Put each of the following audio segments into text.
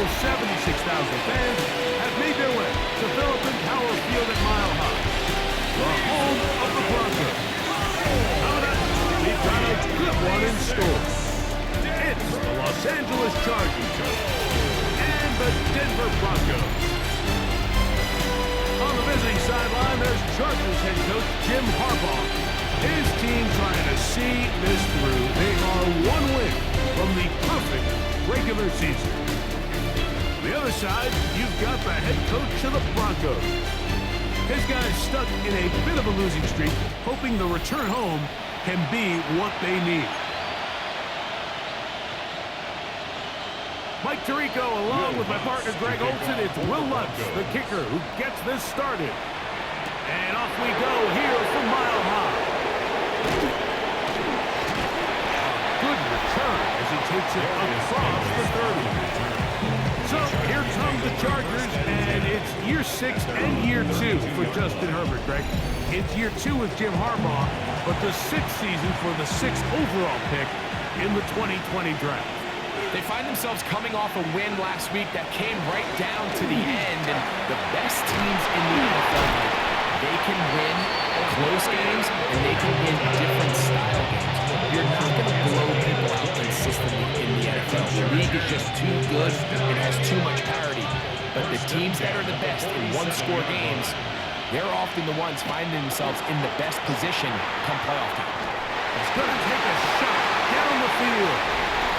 almost 76,000 fans have made their way to Philippine Power Field at Mile High, the home of the Broncos. Coming up, we've got a good one in store. It's the Los Angeles Chargers and the Denver Broncos. On the visiting sideline, there's Chargers head coach Jim Harbaugh. His team trying to see this through. They are one win from the perfect regular season. On the other side, you've got the head coach of the Broncos. His guys stuck in a bit of a losing streak, hoping the return home can be what they need. Mike Tirico along with my partner Greg Olson. It's Will Lutz, the kicker, who gets this started. And off we go here from Mile High. Good return as he takes it across the 30. So here come the Chargers, and it's year 6 and year 2 for Justin Herbert, Greg. It's year 2 with Jim Harbaugh, but the 6th season for the 6th overall pick in the 2020 draft. They find themselves coming off a win last week that came right down to the end, and the best teams in the NFL, they can win close games, and they can win different style games. You're not going to blow people out consistently in the NFL. The league is just too good. It has too much parity. But the teams that are the best in one-score games, they're often the ones finding themselves in the best position come playoff time. He's going to take a shot down the field,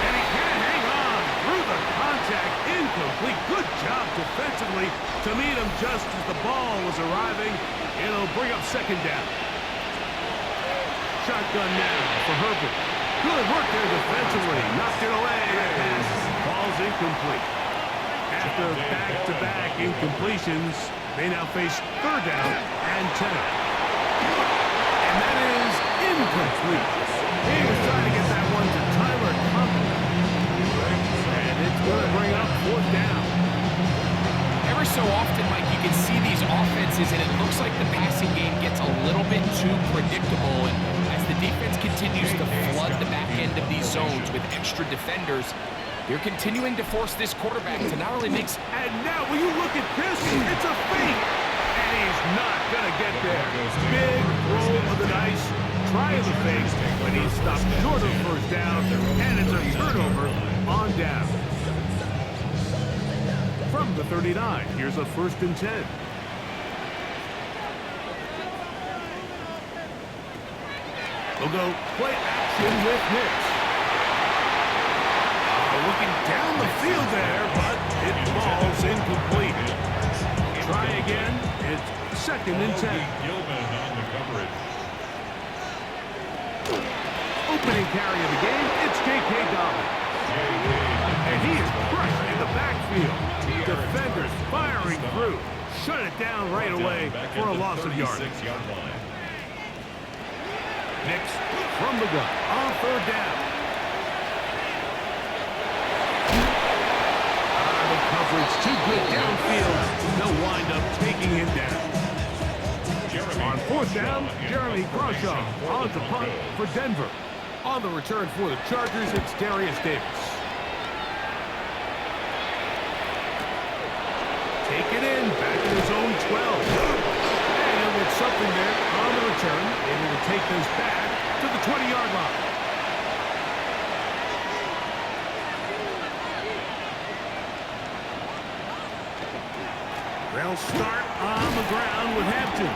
and he can't hang on through the contact. Incomplete. Good job defensively to meet him just as the ball was arriving. It'll bring up second down. Shotgun now for Herbert. Good work there defensively. Knocked it away. Pass falls incomplete. After back-to-back incompletions, they now face third down and 10. And that is incomplete. He was trying to get that one to Tyler Conklin. And it's going to bring up fourth down. Every so often, Mike, you can see these offenses, and it looks like the passing game gets a little bit too predictable. And as the defense continues to flood the back end of these zones with extra defenders, they're continuing to force this quarterback to not only make... And now, will you look at this? It's a fake. And he's not going to get there. Big roll of the dice. Try the fake, but he's stopped short of first down, and it's a turnover on down. From the 39, here's a 1st and 10. We'll go play action with Hicks. Looking down the field there, but it falls incomplete. Try again. It's 2nd and 10. Opening carry of the game, it's J.K. Dobbins. And he is crushed in the backfield. Defenders firing through. Shut it down right away for a loss of yards. Next, from the gun, on 3rd down. The coverage too good downfield. No wind-up taking him down. On 4th down, Jeremy Crawshaw on to punt for Denver. On the return for the Chargers, it's Darius Davis. Take it in, back in his own 12. And he'll get something there on the return, able to take this back to the 20-yard line. They'll start on the ground with Hampton.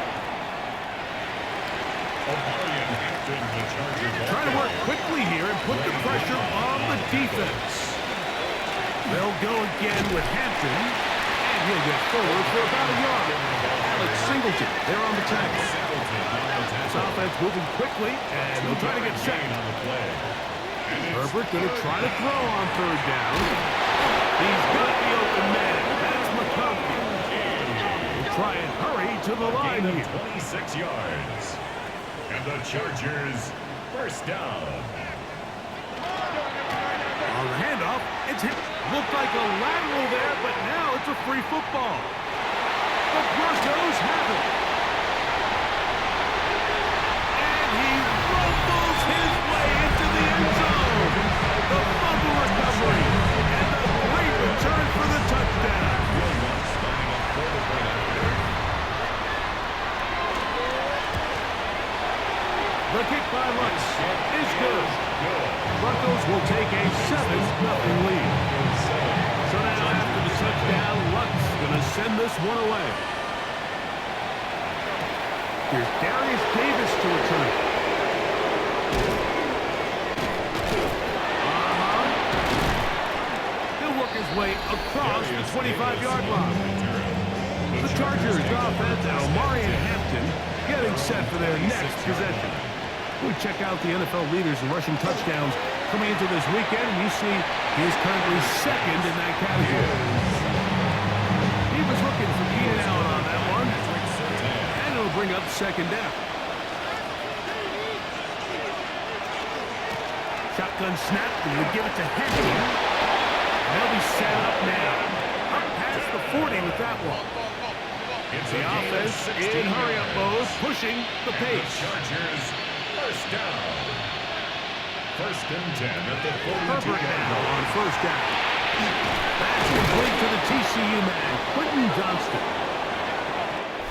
Trying to work quickly here and put the pressure on the defense. They'll go again with Hampton, and he'll get forward for about a yard. Alex Singleton, they're on the tackle. This offense moving quickly, and they'll try to get set. Herbert going to try to throw on 3rd down. He's got the open man. That's McConkey. We'll try and hurry to the line here. 26 yards. And the Chargers, 1st down. On the handoff, it's hit. Looked like a lateral there, but now it's a free football. The Broncos have it. And he rumbles his way into the end zone. The fumble recovery and the great return for the The kick by Lutz is good. Broncos will take a 7-0 lead. So now after the touchdown, Lutz going to send this one away. Here's Darius Davis to return. He'll work his way across the 25-yard line. The Chargers offense, Omari and Hampton, getting set for their next possession. We check out the NFL leaders in rushing touchdowns coming into this weekend. You see he is currently second in that category. He was looking for Keenan Allen on that one. And it'll bring up second down. Shotgun snap, and we give it to Henry. They'll be set up now. Up past the 40 with that one. The offense in hurry-up mode, pushing the pace. Chargers, first down. First and 10 at the 42-yard Herbert now line. on first down. That's complete to the TCU man, Quentin Johnston.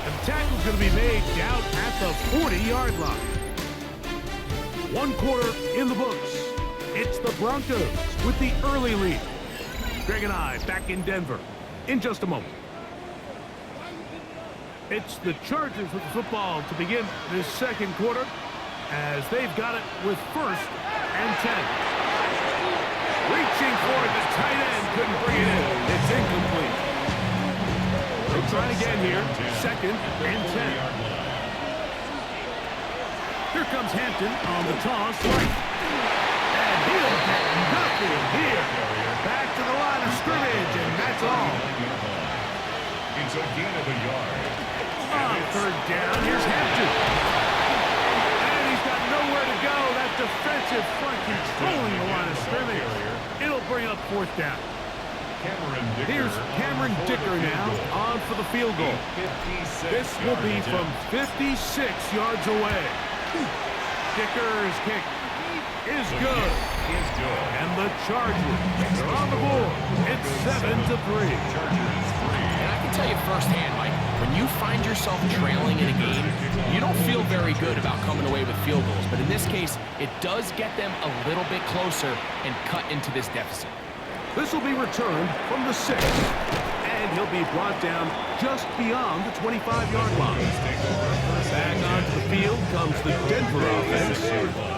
The tackle's going to be made down at the 40-yard line. 1 quarter in the books. It's the Broncos with the early lead. Greg and I back in Denver in just a moment. It's the Chargers with the football to begin this second quarter as they've got it with first and 10. Reaching for it, the tight end couldn't bring it in. It's incomplete. They'll try again here, second and 10. Here comes Hampton on the toss, right. And he'll get nothing here. Back to the line of scrimmage, and that's all. It's a gain of a yard. On third down, here's Hampton. And he's got nowhere to go. That defensive front controlling the line of scrimmage. It'll bring up fourth down. Here's Cameron Dicker now on for the field goal. This will be from 56 yards away. Dicker's kick is good. And the Chargers are on the board. It's 7-3. And I can tell you firsthand, Mike, when you find yourself trailing in a game, you don't feel very good about coming away with field goals. But in this case, it does get them a little bit closer and cut into this deficit. This will be returned from the 6. And he'll be brought down just beyond the 25-yard line. Back onto the field comes the Denver offense.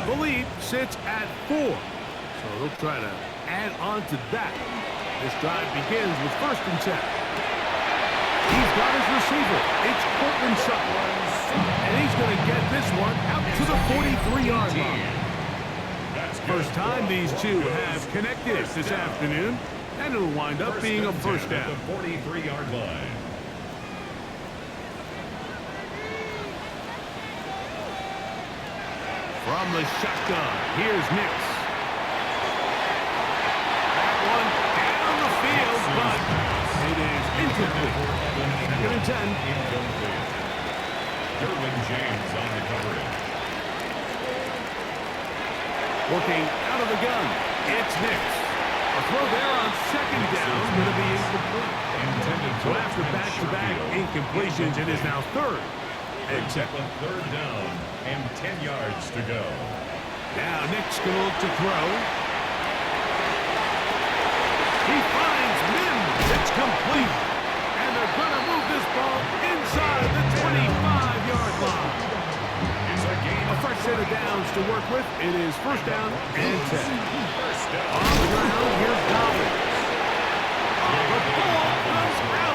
The lead sits at 4. So they'll try to add on to that. This drive begins with first and 10. He's got his receiver. It's Cortland Sutton. And he's going to get this one out to the 43-yard line. First time these two have connected this afternoon. And it'll wind up being a first down. The 43-yard line. From the shotgun, here's Nix. That one down the field, but it is incomplete. Second and 10. Incomplete. Derwin James on the coverage. Working out of the gun, it's Nix. A throw there on second down, going to be incomplete. So after back-to-back incompletions, it is now third. And Second, third down, and 10 yards to go. now Nix going to look to throw. He finds Mims. It's complete. And they're going to move this ball inside the 25-yard line. It's a gain A fresh set of downs to work with. It is first down and 10. first down. On the ground, here's Dobbins. The ball comes out.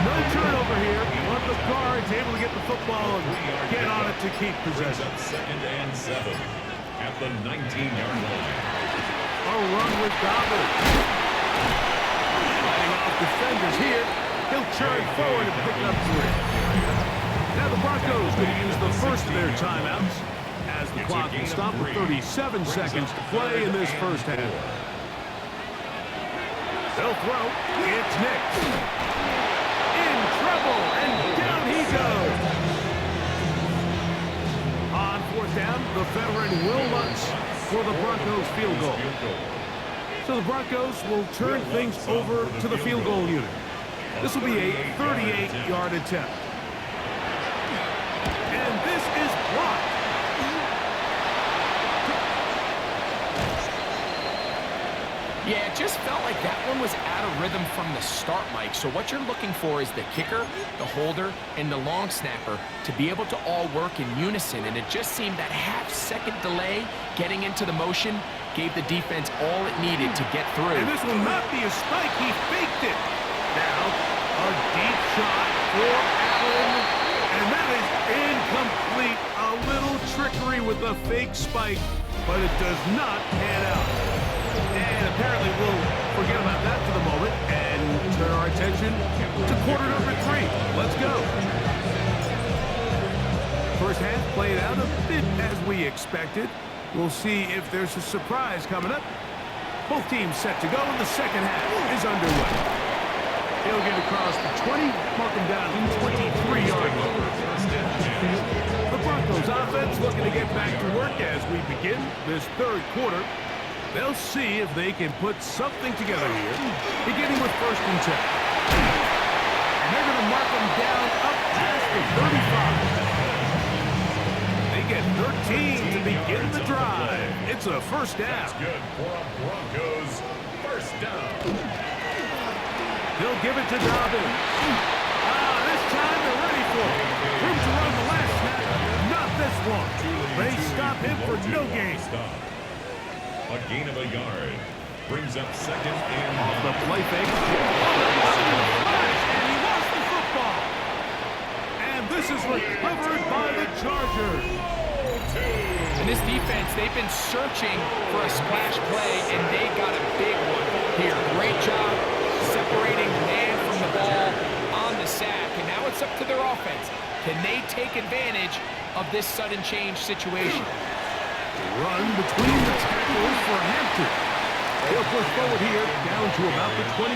No turnover here, but the Cards able to get the football and get on it to keep Brings possession. up second and 7 at the 19-yard line. A run with Dobbins. Fighting off defenders here. He'll churn forward and pick up 3. Now the Broncos going to use the first of their timeouts as the clock will stop with 37 seconds to play in this first half. They'll throw. It's Nix. In trouble, and down he goes. On fourth down, the veteran Will Lutz for the Broncos field goal. So the Broncos will turn things over to the field goal unit. This will be a 38-yard attempt. And this is blocked. Yeah, it just felt like that one was out of rhythm from the start, Mike. So what you're looking for is the kicker, the holder, and the long snapper to be able to all work in unison. And it just seemed that half-second delay getting into the motion gave the defense all it needed to get through. And this will not be a spike. He faked it. Now, a deep shot for Allen. And that is incomplete. A little trickery with the fake spike, but it does not pan out. And apparently we'll forget about that for the moment and turn our attention to quarter number 3. Let's go. First half played out a bit as we expected. We'll see if there's a surprise coming up. Both teams set to go, and the second half is underway. He'll get across the 20, mark him down to 23-yard line. The Broncos offense looking to get back to work as we begin this third quarter. They'll see if they can put something together here, beginning with 1st and 10. And they're going to mark them down up past the 35. They get 13 to begin the drive. It's a first down. That's good for a Broncos first down. They'll give it to Dobbins. This time they're ready for it. Room to run the last snap. Not this one. They stop him for no gain. A gain of a yard. Brings up 2nd and off the play fake. And he lost the football. And this is recovered by the Chargers. And this defense, they've been searching for a splash play, and they got a big one here. Great job separating man from the ball on the sack. And now it's up to their offense. Can they take advantage of this sudden change situation? Run between the tackles for Hampton. He'll push forward here, down to about the 27.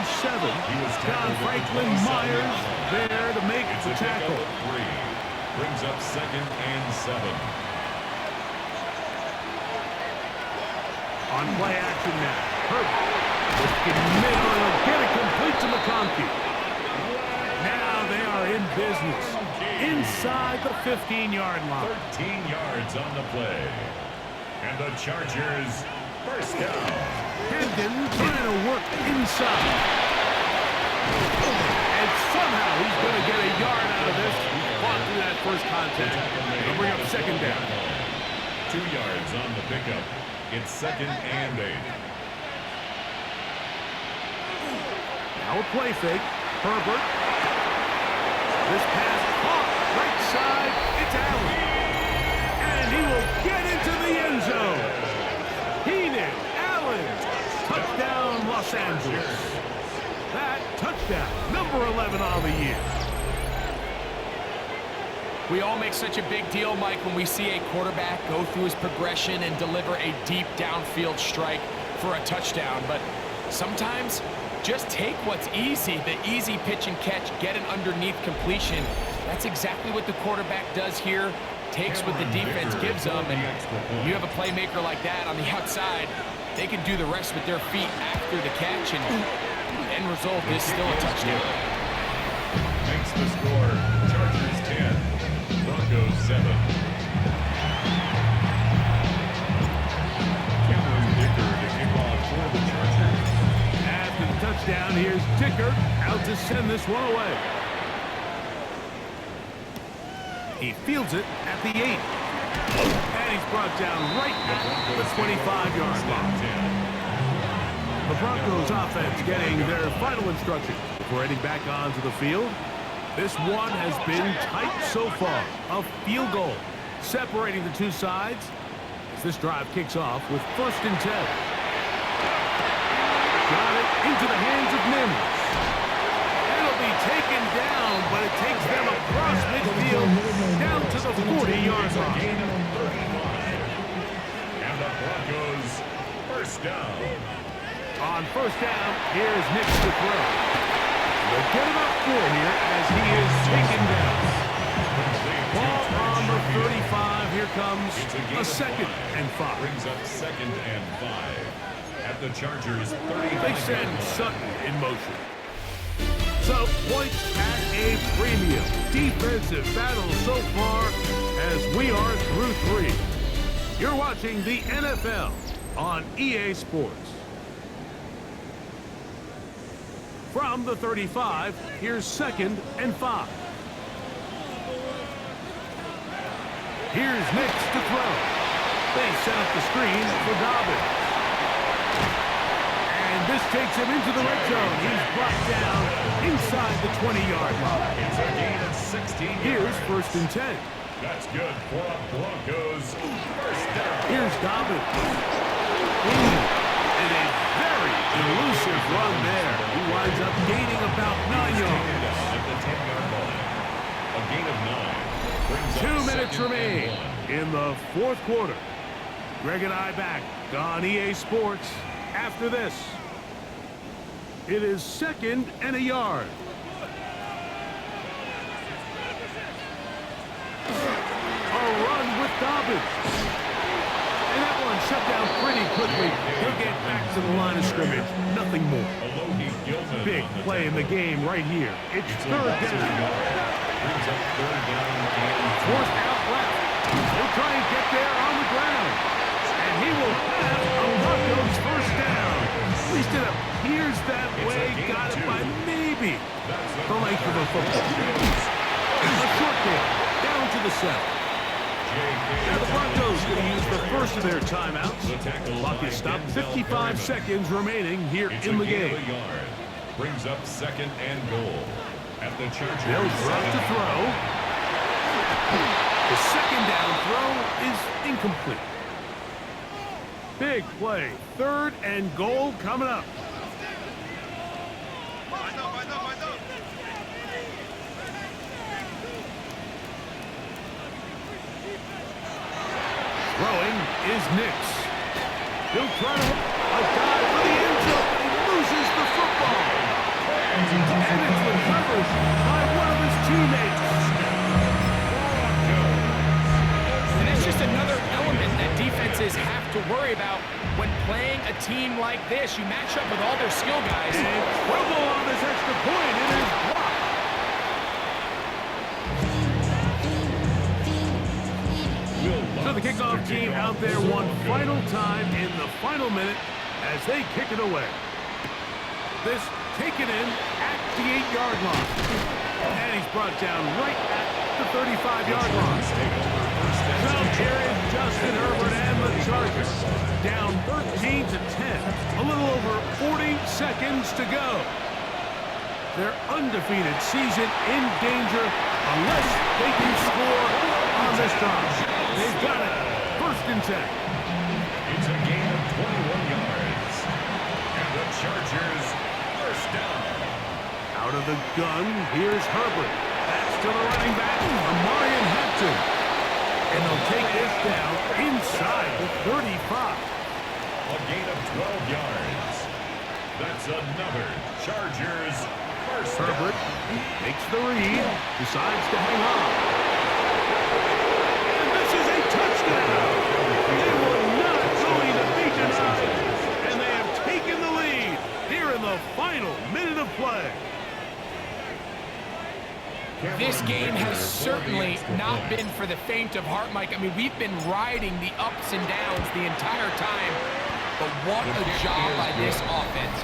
John Franklin Myers there to make the tackle. 3. Brings up 2nd and 7. On play action now. Herbert. Looking middle, and he'll get it complete to McConkey. Now they are in business. Inside the 15-yard line. 13 yards on the play. And the Chargers first down. Hampton trying to work inside. And somehow he's going to get a yard out of this. Fought through that first contact. They'll bring up 2nd down. 2 yards on the pickup. It's 2nd and 8. Now a play fake. Herbert. This pass caught. Right side. It's Allen. And he will get into the end zone. Keenan Allen. Touchdown, Los Angeles. That touchdown, number 11 on the year. We all make such a big deal, Mike, when we see a quarterback go through his progression and deliver a deep downfield strike for a touchdown. But sometimes just take what's easy, the easy pitch and catch, get an underneath completion. That's exactly what the quarterback does here. Takes what the defense gives them, and you have a playmaker like that on the outside, they can do the rest with their feet after the catch, and the end result is still a touchdown. Makes the score Chargers 10, Broncos 7. Cameron Dicker to kick off for the Chargers. After the touchdown, here's Dicker out to send this one away. He fields it at the 8. And he's brought down right at the 25-yard line. The Broncos offense getting their final instruction before heading back onto the field. This one has been tight so far. A field goal separating the two sides as this drive kicks off with 1st and 10. Got it into the hands of Mims. It'll be taken down, but it takes them across midfield down to the 40-yard line. And the Broncos first down. On 1st down, here's Nick to throw. They'll get him up 4 here as he is taken down. Ball on the 35. Here comes a 2nd and 5. Brings up 2nd and 5. At the Chargers 35. They send Sutton in motion. So, points at a premium. Defensive battle so far as we are through 3. You're watching the NFL on EA Sports. From the 35, here's 2nd and 5. Here's Nix to throw. They set up the screen for Dobbins. And this takes him into the red zone. He's brought down inside the 20-yard line. It's a gain of 16 Here's yards. 1st and 10. That's good for the Broncos. First down. Here's Dobbins. And a very elusive run there. He winds up gaining about 9 yards. At the 10-yard line. A gain of 9. Brings up 2 minutes 2nd remain and 1. in the 4th quarter. Greg and I back on EA Sports after this. It is 2nd and a yard. A run with Dobbins. And that one shut down pretty quickly. He'll get back to the line of scrimmage. Nothing more. Alohi Gilman Big on the play in the game right here. It's It's a 3rd loss of down. yards. Brings up 3rd down and 4th out left. He'll try and get there on the ground. And he will have a Broncos 1st down. At least it appears that way. Got it by maybe the length of a football. A short game. Down to the 7. Now the Broncos going to use the first of their timeouts. Clock is stopped. 55 seconds remaining here It's in a the gain game. of a yard. Brings up 2nd and goal. At the Chargers. They'll drop to throw. The 2nd down throw is incomplete. Big play. 3rd and goal coming up. Throwing is Nix. He'll try to a dive for the end zone. He loses the football. And it's recovered by one of his teammates. And it's just another element that defenses have to worry about when playing a team like this. You match up with all their skill guys. And trouble on this extra point. It is blocked. So the kickoff team out there one final time in the final minute as they kick it away. This taken in at the 8-yard line. And he's brought down right at the 35-yard line. So here is Justin Herbert and the Chargers. Down 13 to 10. A little over 40 seconds to go. Their undefeated season in danger unless they can score on this drive. They've got it. 1st and 10. It's a gain of 21 yards. And the Chargers 1st down. Out of the gun, here's Herbert. That's to the running back, Amarian Hampton. And they'll take this down inside the 35. A gain of 12 yards. That's another Chargers 1st down. Herbert makes the read, decides to hang on. And this is a touchdown. They were not going to be denied. And they have taken the lead here in the final minute of play. This game has certainly not been for the faint of heart, Mike. I mean, we've been riding the ups and downs the entire time. But what a job by this offense.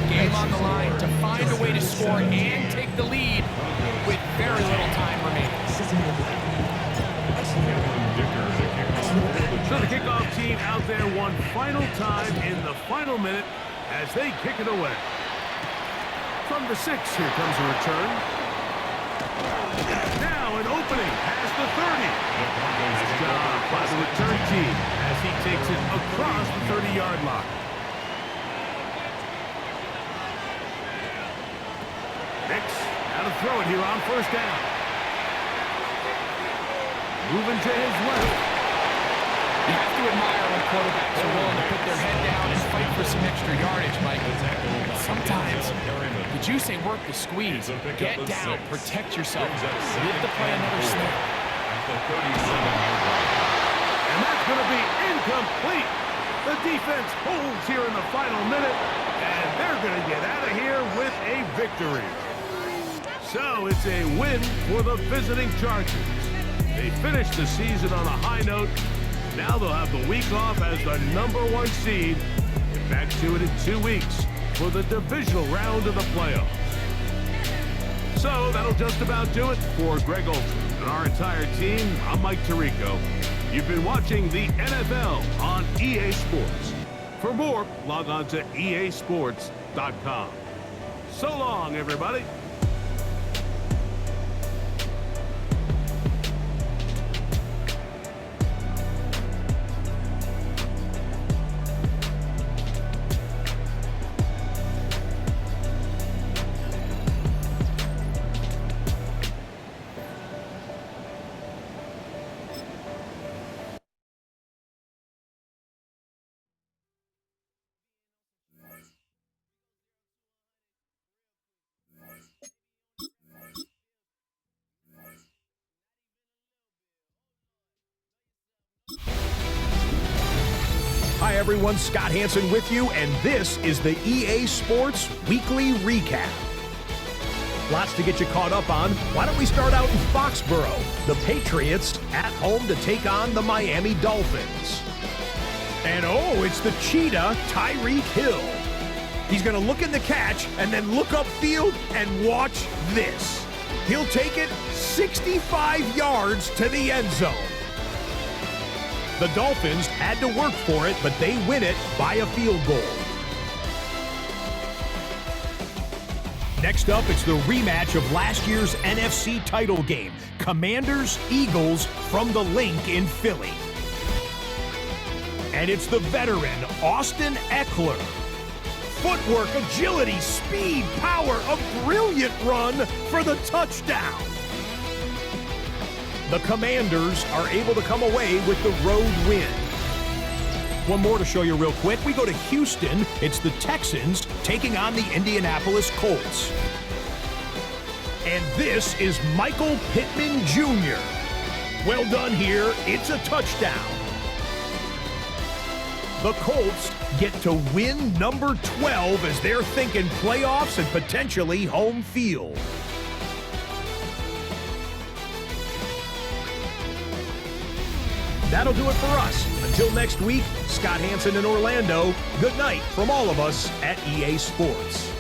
Game on the line to find a way to score and take the lead with very little time remaining. So the kickoff team out there one final time in the final minute as they kick it away. From the 6, here comes a return. Now an opening has the 30. Nice job by the return team as he takes it across the 30-yard line. Nix, now to throw it here on 1st down. Moving to his left. You have to admire when quarterbacks are willing to put their head down and fight for some extra yardage, Mike. Sometimes, the juice ain't worth the squeeze. Get down, protect yourself, live to play another snap. And that's going to be incomplete. The defense holds here in the final minute, and they're going to get out of here with a victory. So it's a win for the visiting Chargers. They finished the season on a high note. Now they'll have the week off as the #1 seed. Get back to it in 2 weeks for the divisional round of the playoffs. So that'll just about do it for Greg Olson and our entire team. I'm Mike Tirico. You've been watching the NFL on EA Sports. For more, log on to easports.com. So long, everybody. Hi everyone, Scott Hansen with you, and this is the EA Sports Weekly Recap. Lots to get you caught up on. Why don't we start out in Foxborough? The Patriots at home to take on the Miami Dolphins. And oh, it's the cheetah, Tyreek Hill. He's going to look in the catch and then look upfield and watch this. He'll take it 65 yards to the end zone. The Dolphins had to work for it, but they win it by a field goal. Next up, it's the rematch of last year's NFC title game. Commanders-Eagles from the Link in Philly. And it's the veteran, Austin Eckler. Footwork, agility, speed, power, a brilliant run for the touchdown. The Commanders are able to come away with the road win. One more to show you real quick. We go to Houston. It's the Texans taking on the Indianapolis Colts. And this is Michael Pittman Jr. Well done here. It's a touchdown. The Colts get to win number 12 as they're thinking playoffs and potentially home field. That'll do it for us. Until next week, Scott Hansen in Orlando, good night from all of us at EA Sports.